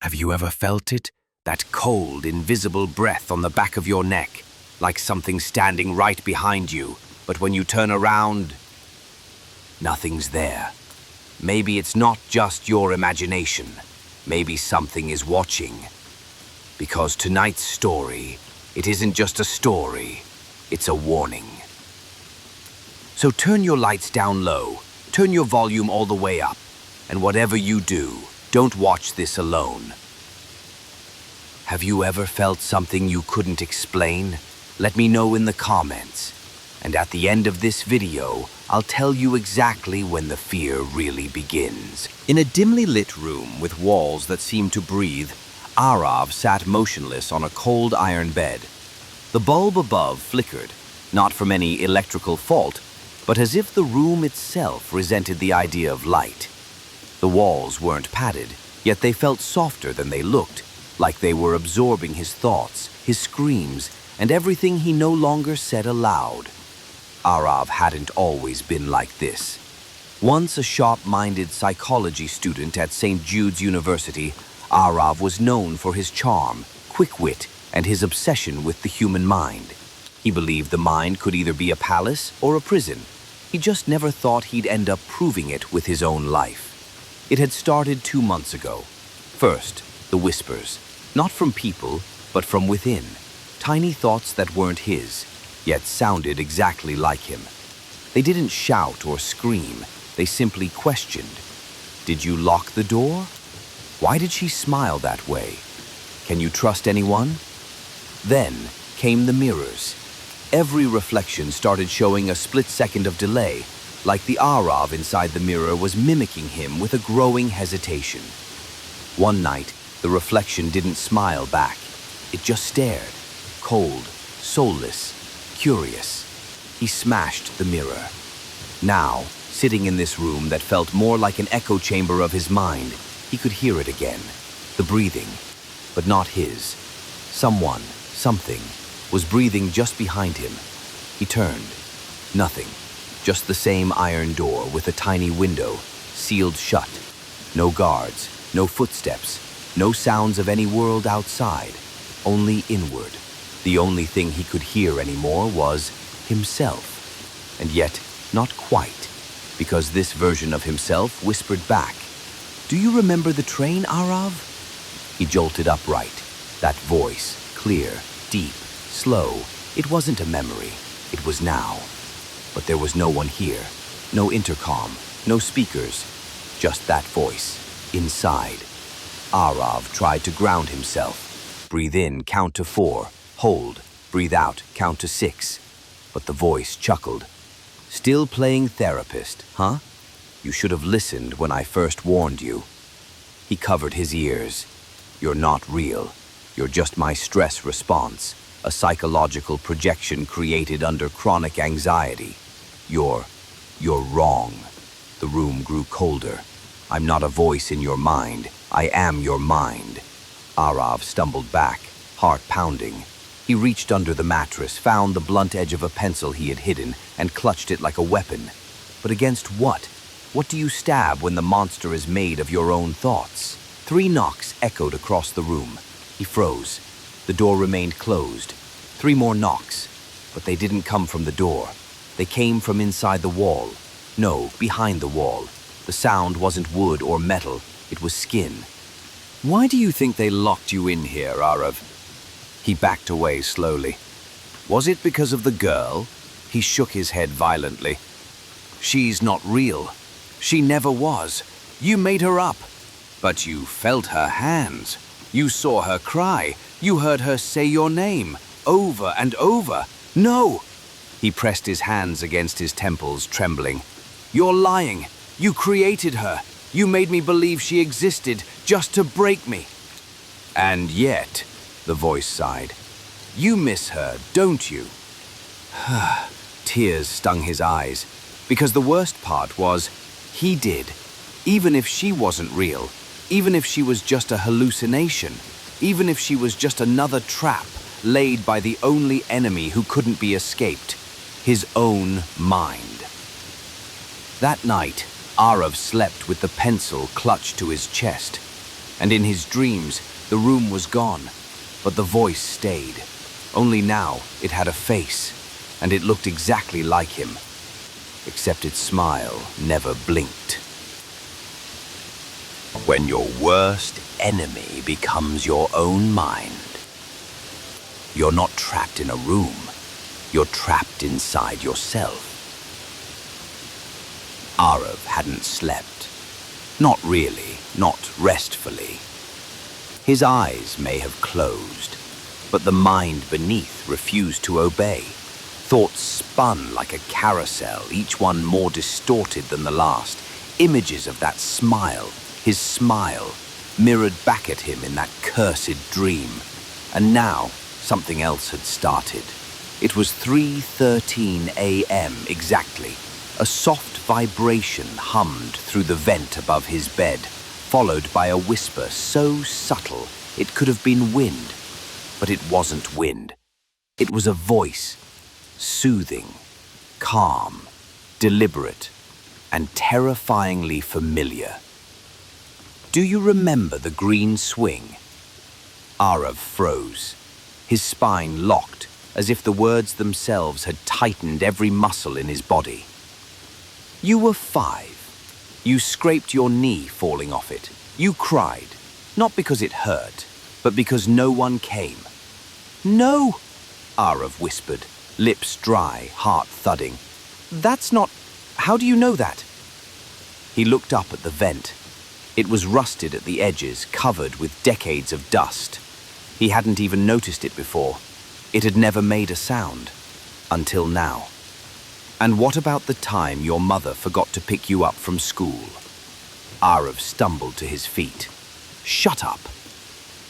Have you ever felt it? That cold, invisible breath on the back of your neck, like something standing right behind you, but when you turn around, nothing's there. Maybe it's not just your imagination. Maybe something is watching. Because tonight's story, it isn't just a story, it's a warning. So turn your lights down low, turn your volume all the way up, and whatever you do, don't watch this alone. Have you ever felt something you couldn't explain? Let me know in the comments. And at the end of this video, I'll tell you exactly when the fear really begins. In a dimly lit room with walls that seemed to breathe, Arav sat motionless on a cold iron bed. The bulb above flickered, not from any electrical fault, but as if the room itself resented the idea of light. The walls weren't padded, yet they felt softer than they looked, like they were absorbing his thoughts, his screams, and everything he no longer said aloud. Arav hadn't always been like this. Once a sharp-minded psychology student at St. Jude's University, Arav was known for his charm, quick wit, and his obsession with the human mind. He believed the mind could either be a palace or a prison. He just never thought he'd end up proving it with his own life. It had started 2 months ago. First, the whispers. Not from people, but from within. Tiny thoughts that weren't his, yet sounded exactly like him. They didn't shout or scream, they simply questioned. Did you lock the door? Why did she smile that way? Can you trust anyone? Then came the mirrors. Every reflection started showing a split second of delay, like the Arav inside the mirror was mimicking him with a growing hesitation. One night, the reflection didn't smile back. It just stared, cold, soulless, curious. He smashed the mirror. Now, sitting in this room that felt more like an echo chamber of his mind, he could hear it again. The breathing, but not his. Someone, something, was breathing just behind him. He turned. Nothing. Just the same iron door with a tiny window, sealed shut. No guards, no footsteps, no sounds of any world outside, only inward. The only thing he could hear anymore was himself. And yet, not quite, because this version of himself whispered back, "Do you remember the train, Arav?" He jolted upright. That voice, clear, deep, slow, it wasn't a memory, it was now. But there was no one here, no intercom, no speakers, just that voice, inside. Arav tried to ground himself. Breathe in, count to 4. Hold. Breathe out, count to 6. But the voice chuckled. "Still playing therapist, huh? You should have listened when I first warned you." He covered his ears. "You're not real. You're just my stress response, a psychological projection created under chronic anxiety. You're wrong." The room grew colder. "I'm not a voice in your mind. I am your mind." Arav stumbled back, heart pounding. He reached under the mattress, found the blunt edge of a pencil he had hidden, and clutched it like a weapon. But against what? What do you stab when the monster is made of your own thoughts? 3 knocks echoed across the room. He froze. The door remained closed. 3 more knocks. But they didn't come from the door. They came from inside the wall. No, behind the wall. The sound wasn't wood or metal. It was skin. "Why do you think they locked you in here, Arav?" He backed away slowly. "Was it because of the girl?" He shook his head violently. "She's not real. She never was. You made her up. But you felt her hands. You saw her cry. You heard her say your name, over and over. No!" He pressed his hands against his temples, trembling. "You're lying. You created her. You made me believe she existed just to break me." "And yet," the voice sighed, "you miss her, don't you?" Tears stung his eyes, because the worst part was, he did. Even if she wasn't real, even if she was just a hallucination, even if she was just another trap laid by the only enemy who couldn't be escaped, his own mind. That night, Arav slept with the pencil clutched to his chest. And in his dreams, the room was gone, but the voice stayed. Only now it had a face, and it looked exactly like him, except its smile never blinked. When your worst enemy becomes your own mind, you're not trapped in a room, you're trapped inside yourself. Arav hadn't slept. Not really, not restfully. His eyes may have closed, but the mind beneath refused to obey. Thoughts spun like a carousel, each one more distorted than the last. Images of that smile, his smile, mirrored back at him in that cursed dream. And now, something else had started. It was 3:13 a.m. exactly. A soft vibration hummed through the vent above his bed, followed by a whisper so subtle it could have been wind. But it wasn't wind. It was a voice, soothing, calm, deliberate, and terrifyingly familiar. Do you remember the green swing? Arav froze, his spine locked, as if the words themselves had tightened every muscle in his body. You were 5. You scraped your knee falling off it. You cried, not because it hurt, but because no one came. No, Arav whispered, lips dry, heart thudding. That's not... How do you know that? He looked up at the vent. It was rusted at the edges, covered with decades of dust. He hadn't even noticed it before. It had never made a sound. Until now. And what about the time your mother forgot to pick you up from school? Arav stumbled to his feet. Shut up.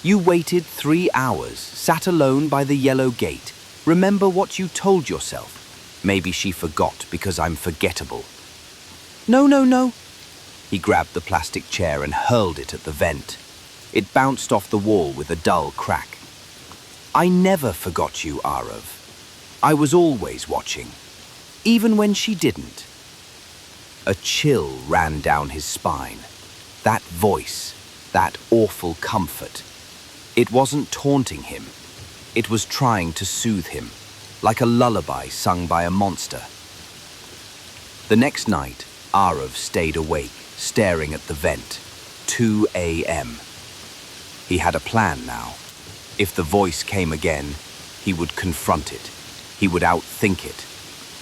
You waited 3 hours, sat alone by the yellow gate. Remember what you told yourself. Maybe she forgot because I'm forgettable. No, no, no. He grabbed the plastic chair and hurled it at the vent. It bounced off the wall with a dull crack. I never forgot you, Arav. I was always watching, even when she didn't. A chill ran down his spine. That voice, that awful comfort. It wasn't taunting him. It was trying to soothe him, like a lullaby sung by a monster. The next night, Arav stayed awake, staring at the vent. 2 a.m. He had a plan now. If the voice came again, he would confront it. He would outthink it.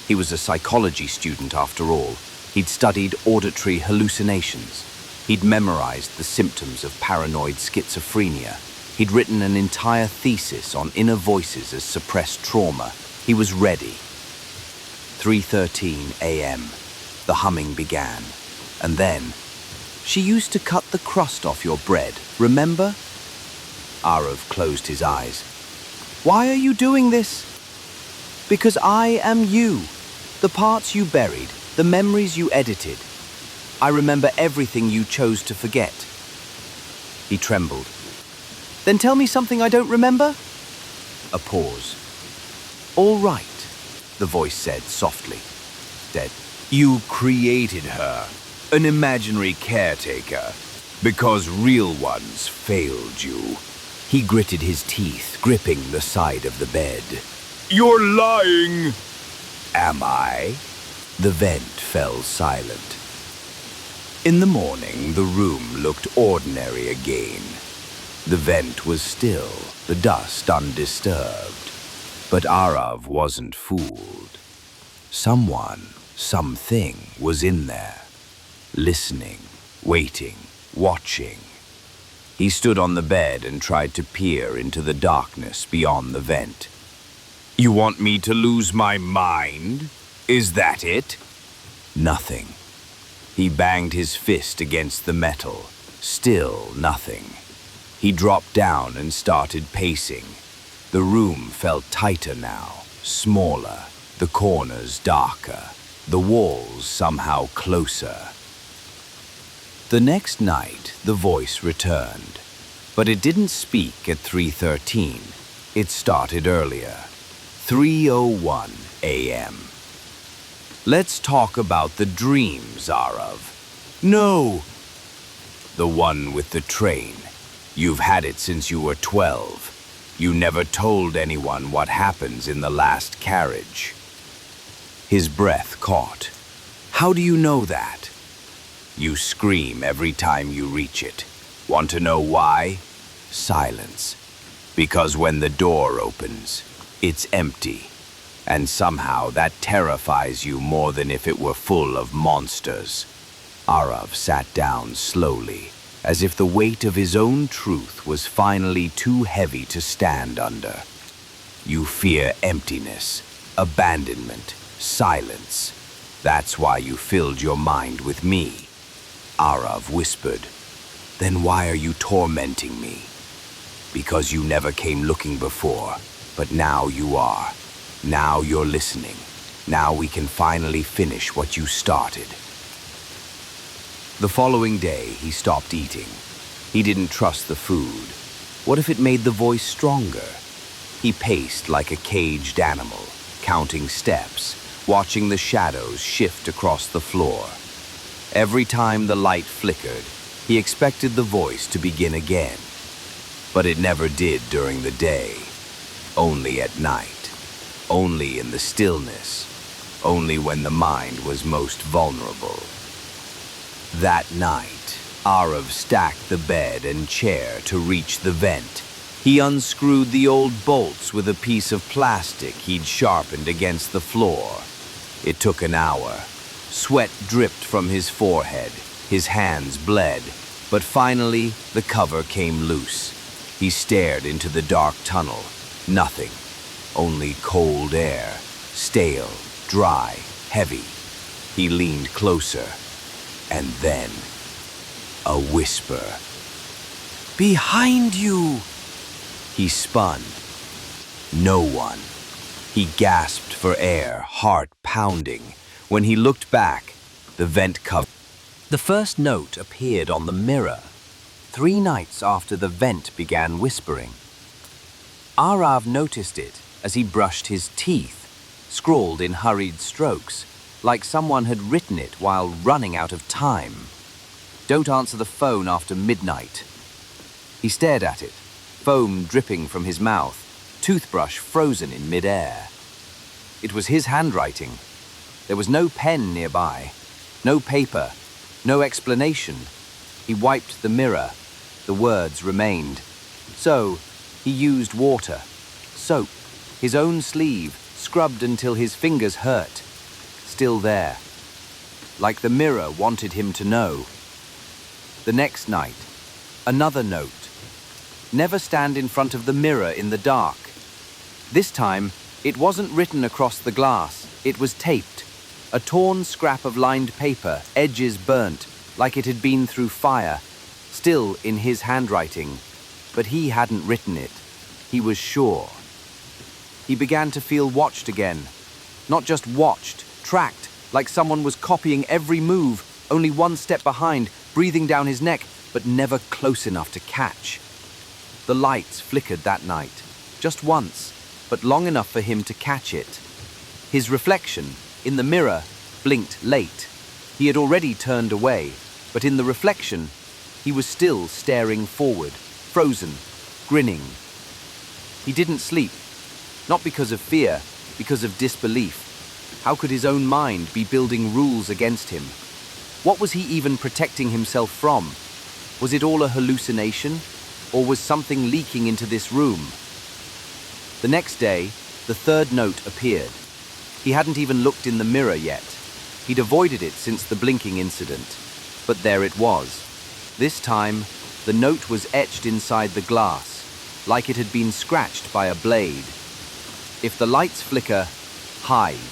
He was a psychology student after all. He'd studied auditory hallucinations. He'd memorized the symptoms of paranoid schizophrenia. He'd written an entire thesis on inner voices as suppressed trauma. He was ready. 3:13 a.m. The humming began. And then, she used to cut the crust off your bread, remember? Arav closed his eyes. Why are you doing this? Because I am you. The parts you buried, the memories you edited. I remember everything you chose to forget. He trembled. Then tell me something I don't remember? A pause. All right, the voice said softly. You created her, an imaginary caretaker, because real ones failed you. He gritted his teeth, gripping the side of the bed. You're lying! Am I? The vent fell silent. In the morning, the room looked ordinary again. The vent was still, the dust undisturbed. But Arav wasn't fooled. Someone, something was in there. Listening, waiting, watching. He stood on the bed and tried to peer into the darkness beyond the vent. You want me to lose my mind? Is that it? Nothing. He banged his fist against the metal. Still nothing. He dropped down and started pacing. The room felt tighter now, smaller, the corners darker, the walls somehow closer. The next night, the voice returned. But it didn't speak at 3:13. It started earlier. 3:01 a.m. Let's talk about the dreams, Arav. No! The one with the train. You've had it since you were 12. You never told anyone what happens in the last carriage. His breath caught. How do you know that? You scream every time you reach it. Want to know why? Silence. Because when the door opens, it's empty. And somehow that terrifies you more than if it were full of monsters. Arav sat down slowly, as if the weight of his own truth was finally too heavy to stand under. You fear emptiness, abandonment, silence. That's why you filled your mind with me. Arav whispered. Then why are you tormenting me? Because you never came looking before, but now you are. Now you're listening. Now we can finally finish what you started. The following day, he stopped eating. He didn't trust the food. What if it made the voice stronger? He paced like a caged animal, counting steps, watching the shadows shift across the floor. Every time the light flickered, he expected the voice to begin again. But it never did during the day. Only at night. Only in the stillness. Only when the mind was most vulnerable. That night, Arav stacked the bed and chair to reach the vent. He unscrewed the old bolts with a piece of plastic he'd sharpened against the floor. It took an hour. Sweat dripped from his forehead. His hands bled. But finally, the cover came loose. He stared into the dark tunnel. Nothing. Only cold air. Stale, dry, heavy. He leaned closer. And then, a whisper. "Behind you!" He spun. No one. He gasped for air, heart pounding. When he looked back, the vent cover. The first note appeared on the mirror, 3 nights after the vent began whispering. Arav noticed it as he brushed his teeth, scrawled in hurried strokes, like someone had written it while running out of time. "Don't answer the phone after midnight." He stared at it, foam dripping from his mouth, toothbrush frozen in midair. It was his handwriting. There was no pen nearby, no paper, no explanation. He wiped the mirror. The words remained. So, he used water, soap, his own sleeve, scrubbed until his fingers hurt. Still there. Like the mirror wanted him to know. The next night, another note. Never stand in front of the mirror in the dark. This time, it wasn't written across the glass. It was taped. A torn scrap of lined paper, edges burnt, like it had been through fire, still in his handwriting. But he hadn't written it. He was sure. He began to feel watched again. Not just watched, tracked, like someone was copying every move, only one step behind, breathing down his neck, but never close enough to catch. The lights flickered that night, just once, but long enough for him to catch it. His reflection, in the mirror, blinked late. He had already turned away, but in the reflection, he was still staring forward, frozen, grinning. He didn't sleep, not because of fear, because of disbelief. How could his own mind be building rules against him? What was he even protecting himself from? Was it all a hallucination? Or was something leaking into this room? The next day, the 3rd note appeared. He hadn't even looked in the mirror yet. He'd avoided it since the blinking incident. But there it was. This time, the note was etched inside the glass, like it had been scratched by a blade. If the lights flicker, hide.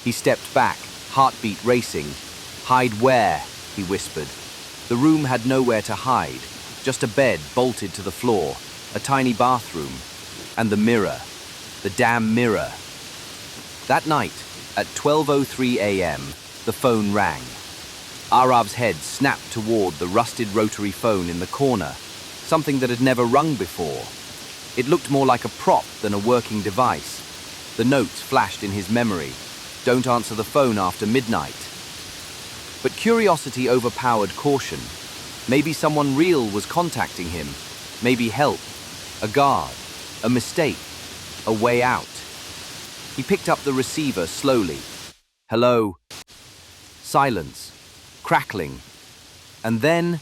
He stepped back, heartbeat racing. "Hide where?" he whispered. The room had nowhere to hide, just a bed bolted to the floor, a tiny bathroom, and the mirror. The damn mirror. That night, at 12:03 a.m., the phone rang. Arav's head snapped toward the rusted rotary phone in the corner, something that had never rung before. It looked more like a prop than a working device. The notes flashed in his memory. "Don't answer the phone after midnight." But curiosity overpowered caution. Maybe someone real was contacting him. Maybe help, a guard, a mistake, a way out. He picked up the receiver slowly. Hello. Silence. Crackling. And then,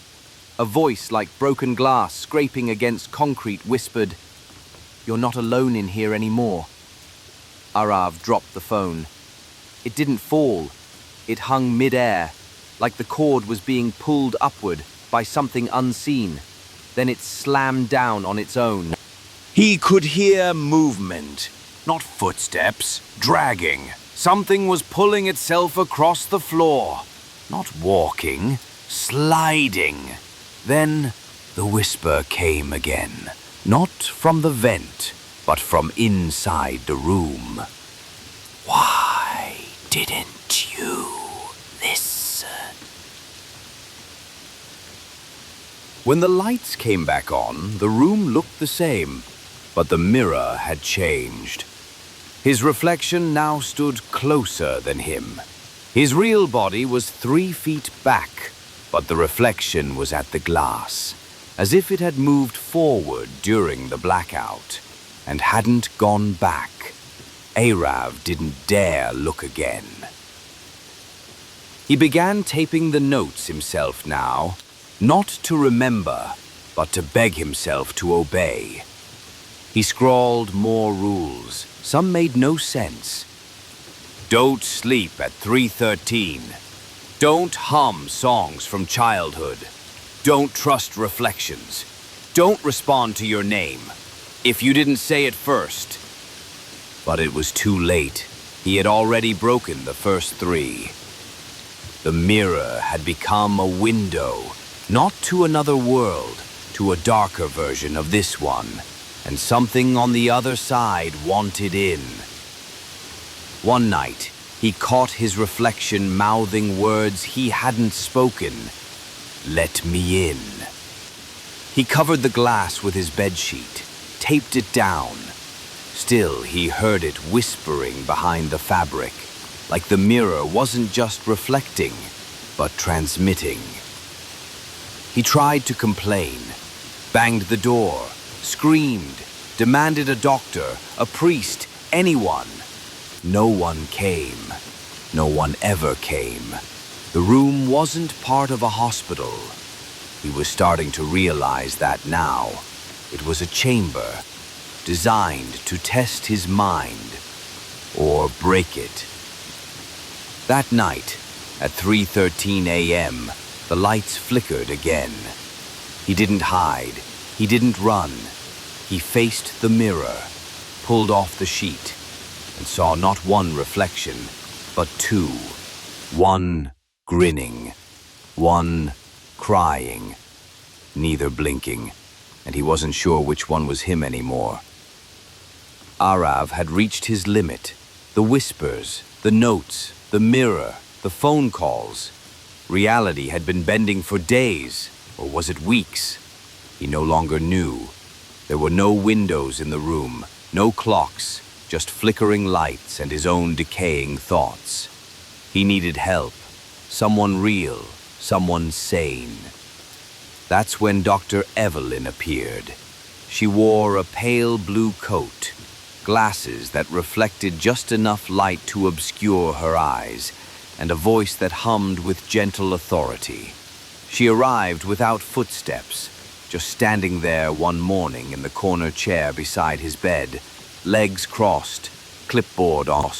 a voice like broken glass scraping against concrete whispered, "You're not alone in here anymore." Arav dropped the phone. It didn't fall. It hung mid-air, like the cord was being pulled upward by something unseen. Then it slammed down on its own. He could hear movement, not footsteps, dragging. Something was pulling itself across the floor. Not walking, sliding. Then the whisper came again, not from the vent, but from inside the room. Why didn't you listen? When the lights came back on, the room looked the same, but the mirror had changed. His reflection now stood closer than him. His real body was 3 feet back, but the reflection was at the glass, as if it had moved forward during the blackout and hadn't gone back. Arav didn't dare look again. He began taping the notes himself now, not to remember, but to beg himself to obey. He scrawled more rules. Some made no sense. Don't sleep at 3:13. Don't hum songs from childhood. Don't trust reflections. Don't respond to your name, if you didn't say it first. But it was too late. He had already broken the first 3. The mirror had become a window, not to another world, to a darker version of this one, and something on the other side wanted in. One night, he caught his reflection mouthing words he hadn't spoken. "Let me in." He covered the glass with his bedsheet, taped it down. Still, he heard it whispering behind the fabric, like the mirror wasn't just reflecting, but transmitting. He tried to complain, banged the door, screamed, demanded a doctor, a priest, anyone. No one came. No one ever came. The room wasn't part of a hospital. He was starting to realize that now. It was a chamber, designed to test his mind, or break it. That night, at 3:13 a.m., the lights flickered again. He didn't hide. He didn't run. He faced the mirror, pulled off the sheet, and saw not one reflection, but 2. One grinning, one crying, neither blinking, and he wasn't sure which one was him anymore. Arav had reached his limit. The whispers, the notes, the mirror, the phone calls. Reality had been bending for days, or was it weeks? He no longer knew. There were no windows in the room, no clocks, just flickering lights and his own decaying thoughts. He needed help, someone real, someone sane. That's when Dr. Evelyn appeared. She wore a pale blue coat, glasses that reflected just enough light to obscure her eyes, and a voice that hummed with gentle authority. She arrived without footsteps, just standing there one morning in the corner chair beside his bed, legs crossed, clipboard on.